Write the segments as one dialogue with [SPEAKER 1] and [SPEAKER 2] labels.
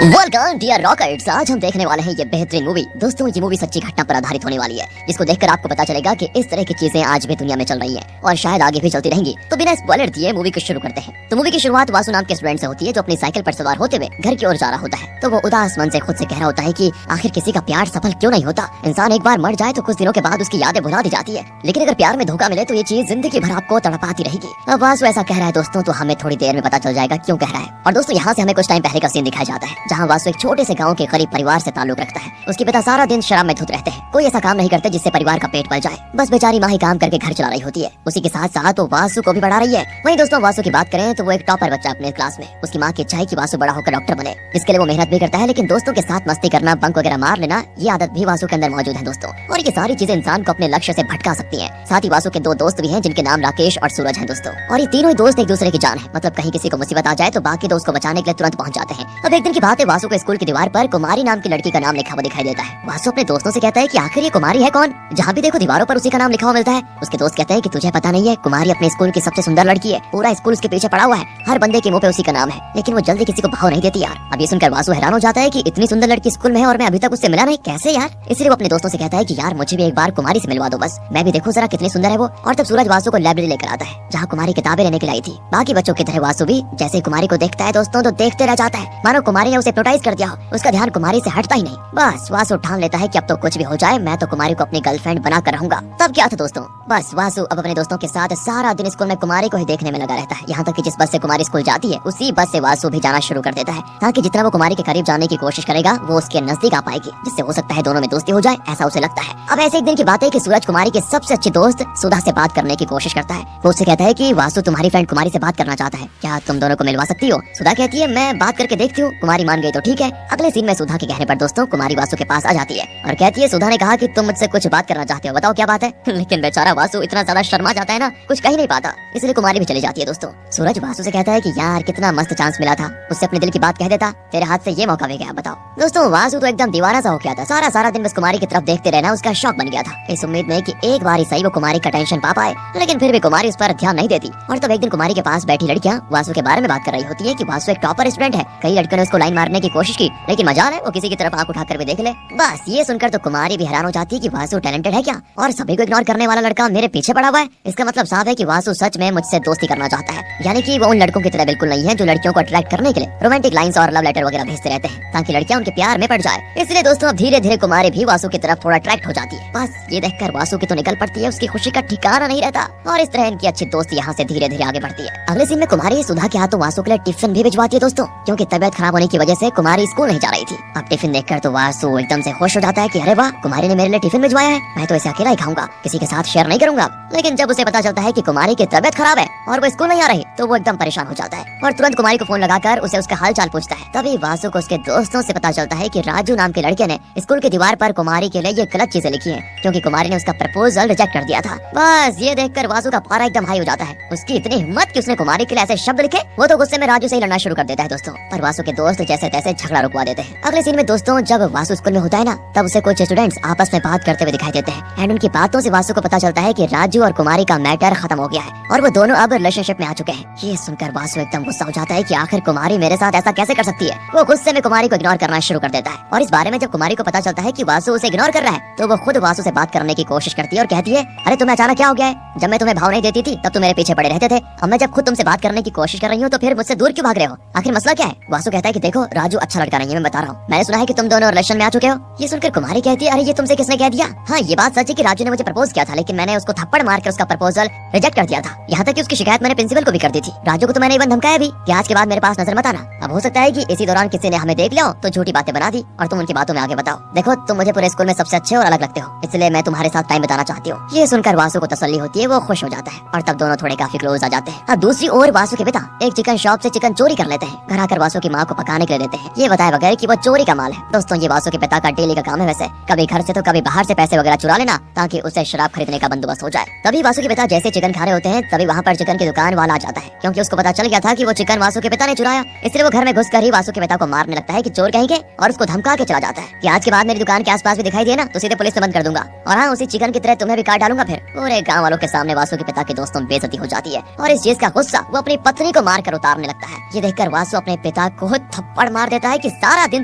[SPEAKER 1] Welcome dear rockets. आज हम देखने वाले हैं ये बेहतरीन मूवी। दोस्तों ये मूवी सच्ची घटना पर आधारित होने वाली है, जिसको देखकर आपको पता चलेगा कि इस तरह की चीजें आज भी दुनिया में चल रही हैं और शायद आगे भी चलती रहेंगी। तो बिना स्पॉइलर दिए मूवी को शुरू करते हैं। तो मूवी की शुरुआत वासु नाम के स्टूडेंट से होती है, जो अपनी साइकिल पर सवार होते हुए घर की ओर जा रहा होता है। तो वो उदास मन से खुद से कह रहा होता है कि आखिर किसी का प्यार सफल क्यों नहीं होता। इंसान एक बार मर जाए तो कुछ दिनों के बाद उसकी यादें भुला दी जाती है, लेकिन अगर प्यार में धोखा मिले तो ये चीज जिंदगी भर आपको तड़पाती रहेगी। अब वासु ऐसा कह रहा है दोस्तों, तो हमें थोड़ी देर में पता चल जाएगा क्यों कह रहा है। और दोस्तों यहाँ से हमें कुछ टाइम पहले का सीन दिखाया जाता है, जहाँ वासु एक छोटे से गांव के गरीब परिवार से ताल्लुक रखता है। उसके पिता सारा दिन शराब में धुत रहते हैं, कोई ऐसा काम नहीं करते जिससे परिवार का पेट पल जाए। बस बेचारी माँ ही काम करके घर चला रही होती है, उसी के साथ साथ वो वासु को भी बढ़ा रही है। वहीं दोस्तों वासु की बात करें तो वो एक टॉपर बच्चा अपने क्लास में। उसकी माँ की इच्छा है कि वासु बड़ा होकर डॉक्टर बने, जिसके लिए वो मेहनत भी करता है, लेकिन दोस्तों के साथ मस्ती करना, बंक वगैरह मार लेना, ये आदत भी वासु के अंदर मौजूद है दोस्तों। और ये सारी चीजें इंसान को अपने लक्ष्य से भटका सकती हैं। साथ ही वासु के दो दोस्त भी हैं, जिनके नाम राकेश और सूरज हैं दोस्तों। और ये तीनों ही दोस्त एक दूसरे की जान है, मतलब कहीं किसी को मुसीबत आ जाए तो बाकी दोस्त को बचाने के लिए तुरंत पहुंच जाते हैं। अब एक दिन की बात है, वासु को स्कूल की दीवार पर कुमारी नाम की लड़की का नाम लिखा हुआ दिखाई देता है। वासु अपने दोस्तों से कहता है कि आखिर ये कुमारी है कौन, जहाँ भी देखो दीवारों पर उसी का नाम लिखा हुआ मिलता है। उसके दोस्त कहते हैं कि तुझे पता नहीं है, कुमारी अपने स्कूल की सबसे सुंदर लड़की है, पूरा स्कूल उसके पीछे पड़ा हुआ है, हर बंदे के मुंह पे उसी का नाम है, लेकिन वो जल्दी किसी को भाव नहीं देती यार। अब ये सुनकर वासु हैरान हो जाता है कि इतनी सुंदर लड़की स्कूल में है और मैं अभी तक उससे मिला नहीं, कैसे यार। इसलिए वो अपने दोस्तों से कहता है कि यार मुझे भी एक बार कुमारी से मिलवा दो, बस मैं भी देखूं जरा कितनी सुंदर है वो। और तब सूरज वासु को लाइब्रेरी लेकर आता है, जहाँ कुमारी किताबें लेने के लिए आई थी। बाकी बच्चों की तरह वासु भी जैसे कुमारी को देखता है दोस्तों, तो देखते रह जाता है, मानो कुमारी ने उसे हिप्नोटाइज कर दिया हो। उसका ध्यान कुमारी से हटता ही नहीं। बस वासु ठान लेता है कि अब तो कुछ भी हो जाए, मैं तो कुमारी को अपनी गर्लफ्रेंड बना कर रहूंगा। तब क्या था दोस्तों, बस वासु अब अपने दोस्तों के साथ सारा दिन स्कूल में कुमारी को ही देखने में लगा रहता है। यहाँ तक कि जिस बस से कुमारी स्कूल जाती है, उसी बस से वासु भी जाना शुरू कर देता है, ताकि जितना वो कुमारी के करीब जाने की कोशिश करेगा वो उसके नजदीक आ पाएगी, जिससे हो सकता है दोनों में दोस्ती हो जाए, ऐसा उसे लगता है। अब ऐसे एक दिन की बात है कि सूरज कुमारी के सबसे अच्छे दोस्त सुधा से बात करने की कोशिश करता है। वो उससे कहता है कि वासु तुम्हारी फ्रेंड कुमारी से बात करना चाहता है, क्या तुम दोनों को मिलवा सकती हो। सुधा कहती है मैं बात करके देखती हूँ, कुमारी मान गई तो ठीक है। अगले सीन में सुधा के कहने पर दोस्तों कुमारी वासु के पास आ जाती है और कहती है सुधा ने कहा कि तुम मुझसे कुछ बात करना चाहते हो, बताओ क्या बात है। लेकिन बेचारा वासु इतना ज्यादा शर्मा जाता है ना, कुछ कह ही नहीं पाता, इसलिए कुमारी भी चली जाती है दोस्तों। सूरज वासु से कहता है कि यार कितना मस्त चांस मिला था, उससे अपने दिल की बात कह देता, तेरे हाथ से ये मौका भी गया, बताओ। दोस्तों वासु तो एकदम दीवाना सा हो गया था, सारा दिन बस कुमारी की तरफ देखते रहना उसका शौक बन गया था, इस उम्मीद में कि एक बार ही सही वो कुमारी का टेंशन पा पाए। लेकिन फिर भी कुमारी उस पर ध्यान नहीं देती। और तब एक दिन कुमारी के पास बैठी लड़कियां वासु के बारे में बात कर रही होती है कि वासु एक टॉपर स्टूडेंट है। कई लड़कियों ने उसको लाइन मारने की कोशिश की, लेकिन मजाल है वो किसी की तरफ आंख उठाकर भी देख ले। बस ये सुनकर तो कुमारी भी हैरान हो जाती है कि वासु टैलेंटेड है क्या, और सभी को इग्नोर करने वाला लड़का मेरे पीछे पड़ा हुआ है। इसका मतलब साफ है कि वासु सच में मुझसे दोस्ती करना चाहता है, यानी कि वो उन लड़कों की तरह बिल्कुल नहीं है जो लड़कियों को अट्रैक्ट करने के लिए रोमांटिक लाइंस और लव लेटर वगैरह भेजते रहते हैं, ताकि लड़कियां उनके प्यार में पड़ जाए। इसलिए दोस्तों अब धीरे धीरे कुमारी भी वासु की तरफ थोड़ा अट्रैक्ट हो जाती है। बस ये देखकर वासु की तो निकल पड़ती है, उसकी खुशी का ठिकाना नहीं रहता, और इस तरह इनकी अच्छी दोस्ती यहाँ से धीरे धीरे आगे बढ़ती है। अगले सीन में कुमारी सुधा के हाथों वासु के लिए टिफिन भी भिजवाती है दोस्तों, क्योंकि तबियत खराब होने की वजह से कुमारी स्कूल नहीं जा रही थी। अब टिफिन देखकर तो वासु एकदम से खुश हो जाता है कि अरे वाह, कुमारी ने मेरे लिए टिफिन भिजवाया है, मैं तो इसे अकेला ही खाऊंगा, किसी के साथ शेयर नहीं करूंगा। लेकिन जब उसे पता चलता है कि कुमारी की तबियत खराब है और वो स्कूल नहीं आ रही, तो वो एकदम परेशान हो जाता है और तुरंत कुमारी को फोन लगाकर उसे उसका हाल चाल पूछता है। तभी वासु को उसके दोस्तों से पता चलता है कि राजू नाम के लड़के ने स्कूल की दीवार पर कुमारी के लिए ये गलत चीजें लिखी हैं, क्योंकि कुमारी ने उसका प्रपोजल रिजेक्ट कर दिया था। बस ये देखकर वासु का पारा एकदम हाई हो जाता है। उसकी इतनी हिम्मत कि उसने कुमारी के लिए ऐसे शब्द लिखे। वो तो गुस्से में राजू से ही लड़ना शुरू कर देता है दोस्तों, पर वासु के दोस्त जैसे तैसे झगड़ा रुकवा देते हैं। अगले सीन में दोस्तों जब वासु स्कूल में होता है ना, तब उसे कुछ स्टूडेंट्स आपस में बात करते हुए दिखाई देते हैं, एंड उनकी बातों से वासु को पता चलता है कि राजू और कुमारी का मैटर खत्म हो गया है और वो दोनों अब रिलेशनशिप में आ चुके हैं। ये सुनकर वासु एकदम गुस्सा हो जाता है कि आखिर कुमारी मेरे साथ ऐसा कैसे कर सकती है। वो गुस्से में कुमारी को इग्नोर करना शुरू कर देता है, और इस बारे में जब कुमारी को पता चलता है कि वासु उसे इग्नोर कर रहा है, तो वो खुद वासु से बात करने की कोशिश करती है और कहती है अरे तुम्हें अचानक क्या हो गया है, जब मैं तुम्हें भाव नहीं देती थी तब तुम मेरे पीछे पड़े रहते थे, अब मैं जब खुद तुमसे बात करने की कोशिश कर रही हूँ तो फिर मुझसे दूर क्यों भाग रहे हो, आखिर मसला क्या है। वासु कहता है कि देखो राजू अच्छा लड़का नहीं है, मैं बता रहा हूँ, मैंने सुना है कि तुम दोनों रिलेशन में आ चुके हो। ये सुनकर कुमारी कहती है अरे ये तुमसे किसने कह दिया। हाँ ये बात सच है कि राजू ने मुझे प्रपोज किया था, लेकिन मैंने उसको थप्पड़ मार कर उसका प्रपोजल रिजेक्ट कर दिया था, यहाँ तक कि उसकी शिकायत मैंने प्रिंसिपल को भी कर दी थी। राजू को तो मैंने इवन धमकाया भी कि आज के बाद मेरे पास नजर मत आना। अब हो सकता है कि इसी दौरान किसी ने हमें देख लिया तो झूठी बातें बना दी और तुम उनकी बातों में आगे बताओ, देखो तुम मुझे पूरे स्कूल में सबसे अच्छे और अलग लगते हो, इसलिए मैं तुम्हारे साथ टाइम बिताना चाहती हूँ। ये सुनकर वासु को तसल्ली होती है, वो खुश हो जाता है और तब दोनों थोड़े काफी क्लोज आ जाते हैं। अब दूसरी ओर वासु के पिता एक चिकन शॉप से चिकन चोरी कर लेते हैं, घर आकर वासु की माँ को पकाने के लिए देते हैं, ये बताए बगैर कि वो चोरी का माल है। दोस्तों ये वासु के पिता का डेली का काम है, वैसे कभी घर से तो कभी बाहर से पैसे वगैरह चुरा लेना, ताकि उसे शराब खरीदने का बंदोबस्त हो जाए। तभी वासु के पिता जैसे चिकन खा रहे होते हैं, तभी वहाँ पर चिकन की दुकान वाला आ जाता है, क्योंकि उसको पता चल गया था कि वो चिकन वासु के पिता ने चुराया। इसलिए वो घर में घुसकर ही वासु के पिता को मारने लगता है कि चोर कहीं के, और उसको धमका के चला जाता है कि आज के बाद मेरी दुकान के आसपास भी दिखाई दिए ना तो सीधे पुलिस से बंद कर दूंगा, और हाँ उसी चिकन की तरह तुम्हें भी काट डालूंगा। फिर पूरे गाँव वालों के सामने वासु के पिता के दोस्तों बेइज्जती हो जाती है, और इस चीज का गुस्सा वो अपनी पत्नी को मार कर उतारने लगता है। ये देखकर वासु अपने पिता को थप्पड़ मार देता है कि सारा दिन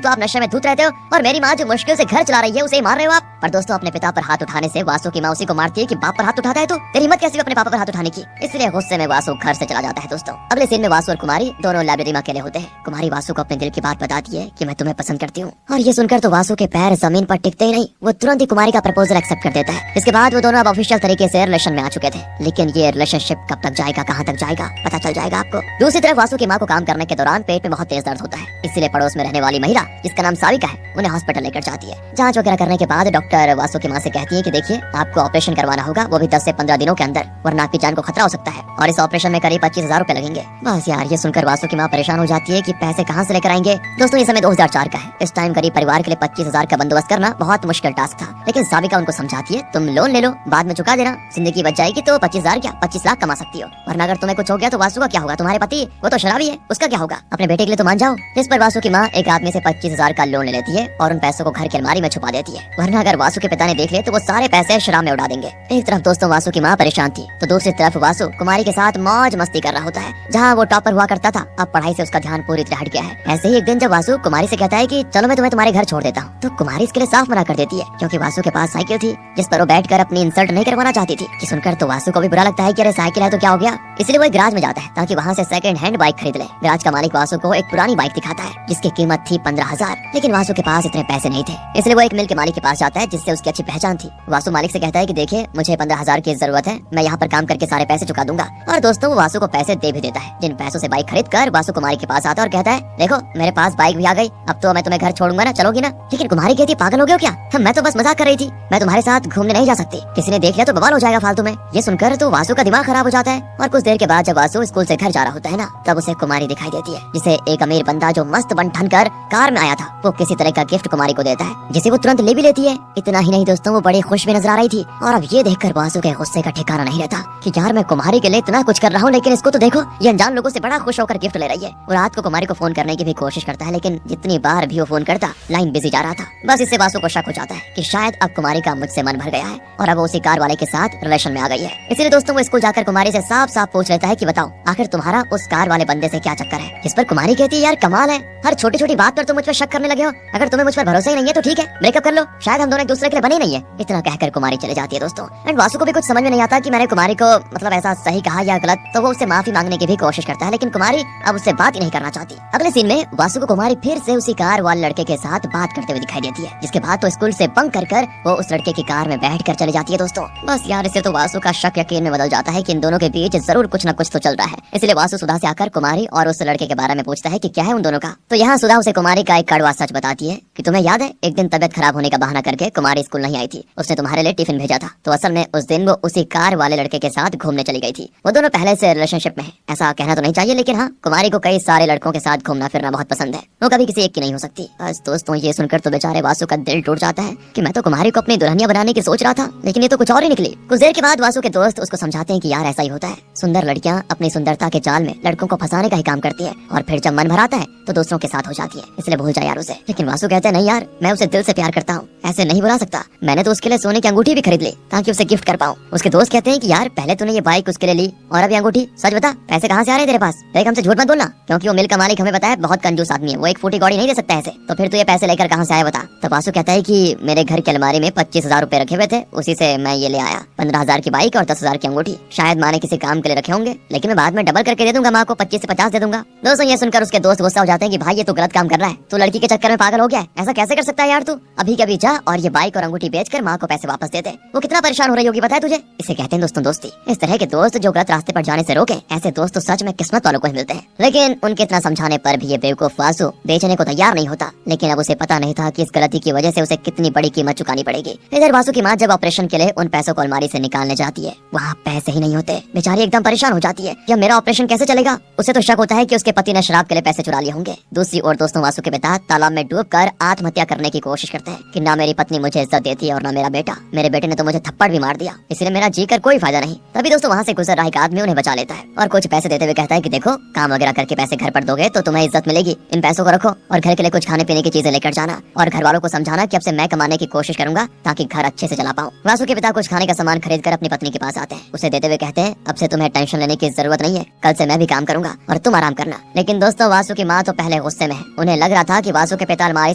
[SPEAKER 1] तो आप नशे में धुत रहते हो और मेरी माँ जो मुश्किल से घर चला रही है उसे ही मार रहे हो आप। पर दोस्तों अपने पिता पर हाथ उठाने से वासु की माँ उसी को मारती है कि बाप पर हाथ उठाता है तो तेरी हिम्मत कैसी अपने पापा पर हाथ उठाने की। इसलिए गुस्से में वासु घर से चला जाता है। दोस्तों अगले सीन में वासु और कुमारी दोनों लाइब्रेरी में अकेले होते हैं। कुमारी वासु को अपने दिल की बात बताती है कि मैं तुम्हें पसंद करती हूँ और ये सुनकर तो वासु के पैर जमीन पर टिकते ही नहीं, वो तुरंत ही कुमारी का प्रपोजल एक्सेप्ट कर देता है। इसके बाद वो दोनों अब ऑफिशियल तरीके से रिलेशन में आ चुके थे। लेकिन ये रिलेशनशिप कब तक जाएगा, कहाँ तक जाएगा, पता चल जाएगा आपको। दूसरी तरफ वासु की माँ को काम करने के दौरान पेट में बहुत तेज दर्द होता है। इसीलिए पड़ोस में रहने वाली महिला जिसका नाम साविका है उन्हें हॉस्पिटल लेकर जाती है। जांच वगैरह करने के बाद डॉक्टर वासु की माँ से कहती है कि देखिए आपको ऑपरेशन करवाना होगा, वो भी 10 से 15 दिनों के अंदर, वरना आपकी जान को खतरा हो सकता है और इस ऑपरेशन में करीब 25,000 रुपए लगेंगे। बस यार ये सुनकर वासु की माँ परेशान हो जाती है कि पैसे कहाँ से लेकर आएंगे। दोस्तों ये समय 2004 का है। इस टाइम गरीब परिवार के लिए 25,000 का बंदोबस्त करना बहुत मुश्किल टास्क था। लेकिन साविका उनको समझाती है तुम लोन ले लो, बाद में चुका देना, जिंदगी बच जाएगी तो 25,000 क्या 25 लाख कमा सकती हो, वरना अगर तुम्हें कुछ हो गया तो वासु का क्या होगा, तुम्हारे पति वो तो शराबी है, उसका क्या होगा, अपने बेटे के लिए तो मान जाओ। इस पर वासु की माँ एक आदमी से 25,000 का लोन ले लेती है और उन पैसों को घर की अलमारी में छुपा देती है, वरना अगर वासु के पिता ने देख ले तो वो सारे पैसे शराब में उड़ा देंगे। एक तरफ दोस्तों वासु की माँ परेशान थी तो दूसरी तरफ वासु कुमारी के साथ मौज मस्ती कर रहा होता है। जहाँ वो टॉपर हुआ करता था अब पढ़ाई से उसका ध्यान पूरी तरह हट गया है। ऐसे ही एक दिन जब वासु कुमारी से कहता है कि चलो मैं तुम्हें तुम्हारे घर छोड़ देता हूँ, तो कुमारी इसके लिए साफ मना कर देती है क्योंकि वासु के पास साइकिल थी जिस पर वो बैठकर अपनी इंसल्ट नहीं करवाना चाहती थी। कि सुनकर तो वासु को भी बुरा लगता है कि अरे साइकिल है तो क्या हो गया, इसलिए वो एक गैराज में जाता है ताकि वहाँ से सेकंड हैंड बाइक खरीद ले। गैराज का मालिक वासु को एक पुरानी बाइक दिखाता है जिसकी कीमत थी 15,000, लेकिन वासु के पास इतने पैसे नहीं थे, इसलिए वो एक मिल के मालिक के पास जाता है जिससे उसकी अच्छी पहचान थी। वासु मालिक से कहता है कि देखिए मुझे 15,000 की जरूरत है, मैं यहाँ पर काम करके सारे पैसे चुका दूंगा। और दोस्तों वो वासु को पैसे दे भी देता है, जिन पैसों से बाइक खरीद कर वासु कुमारी के पास आता है और कहता है देखो मेरे पास बाइक भी आ गई, अब तो मैं तुम्हें घर छोड़ूंगा ना, चलोगी ना। लेकिन कुमारी कहती पागल हो गए हो क्या, मैं तो बस मजाक कर रही थी, मैं तुम्हारे साथ घूमने नहीं जा सकती, किसी ने देख लिया तो बवाल हो जाएगा फालतू में। ये सुनकर तो वासु का दिमाग खराब हो जाता है। और कुछ देर के बाद जब वासु स्कूल से घर जा रहा होता है ना, तब उसे कुमारी दिखाई देती है जिसे एक अमीर बंदा जो मस्त बन ठन कर कार में आया था वो किसी तरह का गिफ्ट कुमारी को देता है, जिसे वो तुरंत ले भी लेती है। इतना ही नहीं दोस्तों वो बड़ी खुश भी नजर आ रही थी। और अब ये देखकर वासु के गुस्से का ठिकाना नहीं रहता कि यार मैं कुमारी के लिए इतना कुछ कर रहा हूँ, लेकिन इसको तो देखो ये अनजान लोगों से बड़ा खुश होकर गिफ्ट ले रही है। और रात को कुमारी को फोन करने की भी कोशिश करता है, लेकिन जितनी बार भी वो फोन करता लाइन बिजी जा रहा था। बस इससे वासु को शक हो जाता है कि शायद अब कुमारी का मुझसे मन भर गया है और अब वो उसी कार वाले के साथ रिलेशन में आ गई है। इसीलिए दोस्तों वो स्कूल जाकर कुमारी से साफ साफ पूछ लेता है कि बताओ आखिर तुम्हारा उस कार वाले बंदे से क्या चक्कर है। जिस पर कुमारी कहती है यार कमाल है, हर छोटी छोटी बात पर तुम मुझ पर शक करने लगे हो, अगर तुम्हें मुझ पर भरोसा ही नहीं है तो ठीक है ब्रेकअप कर लो, शायद हम दोनों एक दूसरे के लिए बने नहीं है। इतना कहकर कुमारी चले जाती है दोस्तों। एंड वासु को भी कुछ समझ में नहीं आता कि मैंने कुमारी को मतलब ऐसा सही कहा या गलत, तो वो उससे माफी मांगने की भी कोशिश करता है, लेकिन कुमारी अब उससे बात ही नहीं करना चाहती। अगले सीन में वासु को कुमारी फिर से उसी कार वाले लड़के के साथ बात करते हुए दिखाई देती है, जिसके बाद तो स्कूल से बंक कर वो उस लड़के की कार में बैठ कर चली जाती है दोस्तों। बस यार इससे तो वासु का शक यकीन में बदल जाता है कि इन दोनों के बीच जरूर कुछ न कुछ तो चल रहा है। इसलिए वासु सुधा से आकर कुमारी और उस लड़के के बारे में पूछता है कि क्या है उन दोनों का। तो यहाँ सुधा उसे कुमारी का एक कड़वा सच बताती है कि तुम्हें याद है एक दिन तबियत खराब होने का बहाना करके कुमारी स्कूल नहीं आई थी, उसने तुम्हारे लिए टिफिन भेजा था, तो असल में उस दिन वो उसी कार वाले लड़के के साथ घूमने चली गई थी। वो दोनों पहले से रिलेशनशिप में है, ऐसा कहना तो नहीं चाहिए, लेकिन हाँ कुमारी को कई सारे लड़कों के साथ घूमना फिरना बहुत पसंद है, वो कभी किसी एक की नहीं हो सकती। बस दोस्तों ये सुनकर तो बेचारे वासु का दिल टूट जाता है कि मैं तो कुमारी को अपनी दुल्हनिया बनाने की सोच रहा था, लेकिन ये तो कुछ और ही निकली। कुछ देर के बाद वासु के दोस्त उसको समझाते हैं कि यार ऐसा ही होता है, सुंदर लड़कियां अपनी सुंदरता के जाल में लड़कों को फंसाने का ही काम करती है और फिर जब मन भर आता है तो दूसरों के साथ हो जाती है, इसलिए भूल जा यार उसे। लेकिन वासु कहते हैं नहीं यार मैं उसे दिल से प्यार करता हूँ, ऐसे नहीं बुला सकता, मैंने तो उसके लिए सोने की अंगूठी भी खरीद ली ताकि उसे गिफ्ट कर पाऊँ। उसके दोस्त कहते हैं कि यार पहले तूने ये बाइक उसके लिए ली और अब ये अंगूठी, सच बता पैसे कहाँ से आ रहे हैं तेरे पास, देख हमसे झूठ मत बोलना, क्योंकि वो मिल का मालिक हमें बताया बहुत कंजूस आदमी है, वो एक फूटी गौड़ी नहीं दे सकता ऐसे, तो फिर तू ये पैसे लेकर कहाँ से आया बता। तो वासु कहता है कि मेरे घर की अलमारी में 25,000 रुपए रखे हुए थे, उसी से मैं ये ले आया, 15,000 की बाइक और 10,000 की अंगूठी, शायद माँ ने किसी काम के लिए रखे होंगे, लेकिन मैं बाद में डबल करके दे दूंगा, माँ को 25 से 50 दे दूंगा। दोस्तों ये सुनकर उसके दोस्त गुस्सा हो जाते हैं कि भाई ये तो गलत काम कर रहा है, तू लड़की के चक्कर में पागल हो गया है, ऐसा कैसे कर सकता है यार, तू अभी के अभी जा और ये बाइक और अंगूठी बेचकर माँ को पैसे वापस दे दे, वो कितना परेशान हो रही होगी पता है तुझे। इसे कहते हैं दोस्तों दोस्ती। इस तरह के दोस्त जो गलत रास्ते पर जाने से रोके, ऐसे दोस्त तो सच में किस्मत वालों को ही मिलते हैं। लेकिन उनके इतना समझाने पर भी ये बेवकूफ वासु बेचने को तैयार नहीं होता, लेकिन अब उसे पता नहीं था कि इस गलती की वजह से उसे कितनी बड़ी कीमत चुकानी पड़ेगी। इधर वासु की माँ जब ऑपरेशन के लिए उन पैसों को अलमारी से निकालने जाती है, वहाँ पैसे ही नहीं होते, बेचारी एकदम परेशान हो जाती है, यह मेरा ऑपरेशन कैसे चलेगा। उसे तो शक होता है कि उसके पति ने शराब के लिए पैसे चुरा लिए होंगे। दूसरी ओर दोस्तों वासु के पिता तालाब में डूबकर आत्महत्या करने की कोशिश करते हैं कि ना मेरी पत्नी मुझे इज्जत देती है और ना मेरा बेटा। मेरे बेटे ने तो मुझे थप्पड़ भी मार दिया, इसलिए मेरा जी कर कोई फायदा नहीं। तभी दोस्तों वहाँ से गुजर रहा एक आदमी उन्हें बचा लेता है और कुछ पैसे देते हुए कहता है कि देखो, काम वगैरह करके पैसे घर पर दोगे तो तुम्हें इज्जत मिलेगी। इन पैसों को रखो और घर के लिए कुछ खाने पीने की चीजें लेकर जाना और घर वालों को समझाना कि अब से मैं कमाने की कोशिश करूंगा ताकि घर अच्छे से चला पाऊं। वासु के पिता कुछ खाने का सामान खरीद कर अपनी पत्नी के पास आते हैं। उसे देते हुए कहते हैं, अब से तुम्हें टेंशन लेने की जरूरत नहीं है, कल से मैं भी काम करूंगा और तुम आराम करना। लेकिन दोस्तों वासु की माँ तो पहले गुस्से में है। उन्हें लग रहा था कि वासु के पिता अलमारी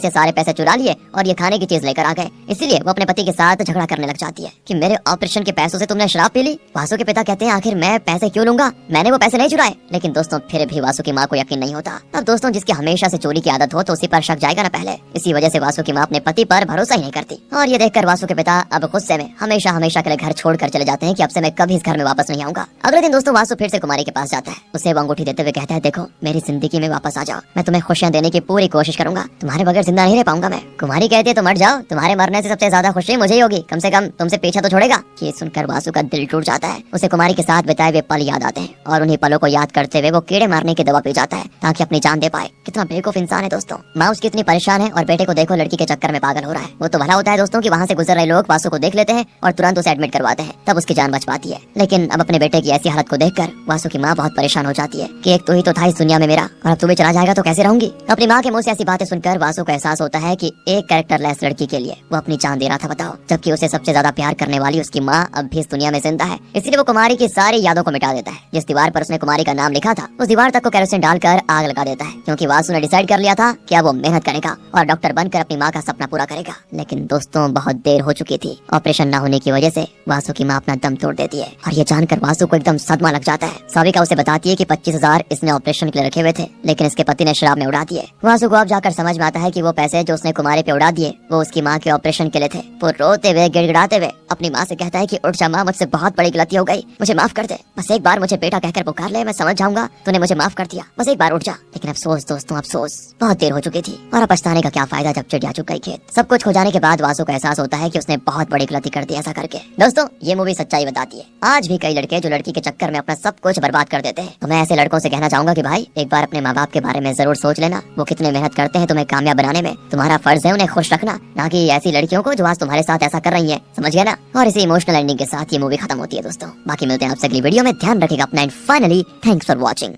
[SPEAKER 1] से सारे पैसे चुरा लिए और ये खाने की चीज लेकर आ गए, इसीलिए वो अपने पति के साथ झगड़ा करने लग जाती है कि मेरे ऑपरेशन के पैसों से तुमने शराब पी ली। वासु के पिता कहते हैं, आखिर मैं पैसे क्यों लूंगा, मैंने वो पैसे नहीं चुराए। लेकिन दोस्तों फिर भी वासु की माँ को यकीन नहीं होता। अब दोस्तों जिसकी हमेशा से चोरी की आदत हो तो उसी पर शक जाएगा ना पहले। इसी वजह से वासु की माँ अपने पति पर भरोसा ही नहीं करती और ये देखकर वासु के पिता अब गुस्से में हमेशा हमेशा के लिए घर छोड़कर चले जाते हैं कि अब से मैं कभी इस घर में वापस नहीं आऊंगा। अगले दिन दोस्तों वासु फिर से कुमारी के पास जाता है। उसे वो अंगूठी देते हुए कहता है, देखो मेरी जिंदगी में वापस आ जाओ, मैं तुम्हें खुशियां देने की पूरी कोशिश करूंगा, तुम्हारे बगैर जिंदा नहीं रह पाऊंगा मैं। कुमारी कहती है, तो मर जाओ, तुम्हारे मरने से सबसे ज्यादा खुशी मुझे ही होगी, कम से कम तुमसे पीछा तो छोड़ेगा। ये सुनकर वासु का दिल टूट जाता है। उसे कुमारी के साथ बिताए हुए पल याद आते हैं और उन्हीं पलों को याद करते हुए वो कीड़े मारने की दवा पी जाता है ताकि अपनी जान दे पाए। कितना बेवकूफ इंसान है दोस्तों। माँ उसकी इतनी परेशान है और बेटे को देखो लड़की के चक्कर में पागल हो रहा है। वो तो भला होता है दोस्तों कि वहाँ से गुजर रहे लोग वासु को देख लेते हैं और तुरंत उसे एडमिट करवाते हैं, तब उसकी जान बच पाती है। लेकिन अब अपने बेटे की ऐसी हालत को देखकर वासु की माँ बहुत परेशान हो जाती है कि एक तू ही तो था इस दुनिया में मेरा और अब तू भी चला जाएगा तो कैसे रहूंगी। अपनी माँ के मुंह से ऐसी बातें सुनकर वासु को एहसास होता है कि एक कैरेक्टरलेस लड़की के लिए वो अपनी जान दे रहा था, बताओ, जबकि उसे सबसे ज्यादा प्यार करने वाली उसकी माँ अब भी इस दुनिया में जिंदा है। इसलिए वो कुमारी की सारी यादों को मिटा देता है। जिस दीवार पर उसने कुमारी का नाम लिखा था उस दीवार तक को केरोसिन डालकर आग लगा देता है, क्योंकि वासु ने डिसाइड कर लिया था कि अब वो मेहनत करेगा और डॉक्टर बनकर अपनी माँ का सपना पूरा करेगा। लेकिन दोस्तों बहुत देर हो चुकी थी। ऑपरेशन न होने की वजह से वासु की माँ अपना दम तोड़ देती है और ये जानकर वासु को एकदम सदमा लग जाता है। साविका उसे बताती है कि 25,000 इसने ऑपरेशन के लिए रखे हुए थे, लेकिन इसके पति ने शराब में उड़ा दिए। वासु को अब जाकर समझ में आता है कि वो पैसे जो उसने कुमारी पे उड़ा दिए वो उसकी माँ के ऑपरेशन के लिए थे। वो रोते हुए गिड़गिड़ाते हुए अपनी माँ से कहता है कि उठ जा माँ, मुझसे बहुत बड़ी गलती हो गई, मुझे माफ कर दे, बस एक बार मुझे बेटा कहकर पुकार ले, मैं समझ जाऊंगा तूने मुझे माफ कर दिया, बस एक बार उठ जा। लेकिन अफसोस दोस्तों अफसोस, बहुत देर हो चुकी थी और अब पछताने का क्या फायदा जब चिड़िया चुग गई खेत। सब कुछ हो जाने के बाद वासु को एहसास होता है कि उसने बहुत बड़ी गलती कर दी ऐसा करके। दोस्तों ये मूवी सच्चाई बताती है। आज भी कई लड़के जो लड़की के चक्कर में अपना सब कुछ बर्बाद कर देते हैं। तो मैं ऐसे लड़कों से कहना चाहूंगा कि भाई एक बार अपने माँ बाप के बारे में जरूर सोच लेना, वो कितने मेहनत करते हैं तुम्हें कामयाब बनाने में। तुम्हारा फर्ज है उन्हें खुश रखना, ना कि ऐसी लड़कियों को जो आज तुम्हारे साथ ऐसा कर रही है, समझ गया ना। और इसी इमोशनल एंडिंग के साथ ये मूवी खत्म होती है दोस्तों। बाकी मिलते हैं आपसे अगली वीडियो में, ध्यान रखिएगा अपना and finally thanks for watching.